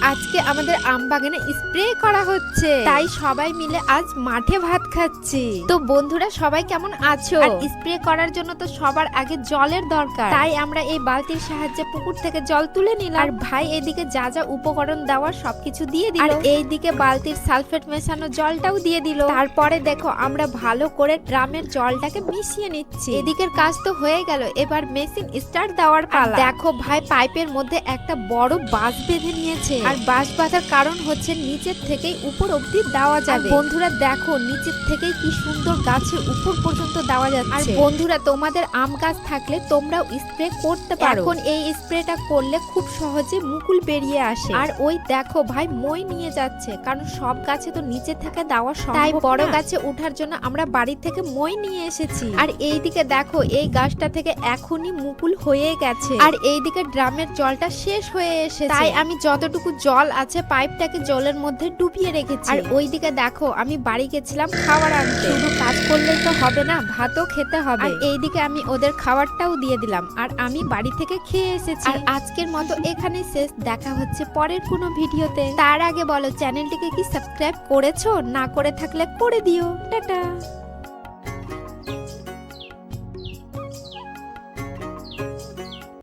আজকে আমাদের আম বাগানে স্প্রে করা হচ্ছে, তাই সবাই মিলে আজ মাঠে ভাত খাচ্ছি। তো বন্ধুরা সবাই কেমন আছো? আর স্প্রে করার জন্য তো সবার আগে জলের দরকার, তাই আমরা এই বালতির সাহায্যে পুকুর থেকে জল তুলে নিলাম। আর ভাই এদিকে যা যা উপকরণ দেওয়ার সবকিছু দিয়ে দিল, আর এইদিকে বালতির সালফেট মেশানো জলটাও দিয়ে দিল। তারপরে দেখো আমরা ভালো করে ড্রামের জলটাকে মিশিয়ে নিচ্ছি। এদিকের কাজ তো হয়ে গেল, এবার মেশিন স্টার্ট দেওয়ার পালা। দেখো ভাই পাইপের মধ্যে একটা বড় বাঁশ বেঁধে নিয়েছে, আর বাঁশ বাঁধার কারণ হচ্ছে নিচের থেকেই উপর অবধি দেওয়া যাবে। বন্ধুরা দেখো নিচের থেকেই কি সুন্দর গাছের উপর পর্যন্ত দেওয়া যাচ্ছে। আর বন্ধুরা তোমাদের আম গাছ থাকলে তোমরাও স্প্রে করতে পারো। এখন এই স্প্রেটা করলে খুব সহজে মুকুল বেরিয়ে আসে। আর ওই দেখো ভাই মই নিয়ে যাচ্ছে, কারণ সব গাছে তো নিচে থেকে দেওয়া সম্ভব না, তাই বড় গাছে ওঠার জন্য আমরা বাড়ি থেকে মই নিয়ে এসেছি। আর এইদিকে দেখো এই গাছটা থেকে এখনই মুকুল হয়ে গেছে, আর এইদিকে ড্রামের জলটা শেষ হয়ে এসেছে, তাই আমি যতটুকু জল আছে পাইপটাকে জলের মধ্যে ডুবিয়ে রেখেছি। আর ওইদিকে দেখো আমি বাড়ি গেছিলাম খাবার আনতে। শুধু কাজ করলেই তো হবে না, ভাতও খেতে হবে। আর এইদিকে আমি ওদের খাবারটাও দিয়ে দিলাম, আর আমি বাড়ি থেকে খেয়ে এসেছি। আর আজকের মতো এখানেই শেষ, দেখা হচ্ছে পরের কোনো ভিডিওতে। তার আগে বলো চ্যানেলটিকে কি সাবস্ক্রাইব করেছো? না করে থাকলে করে দিও। টাটা।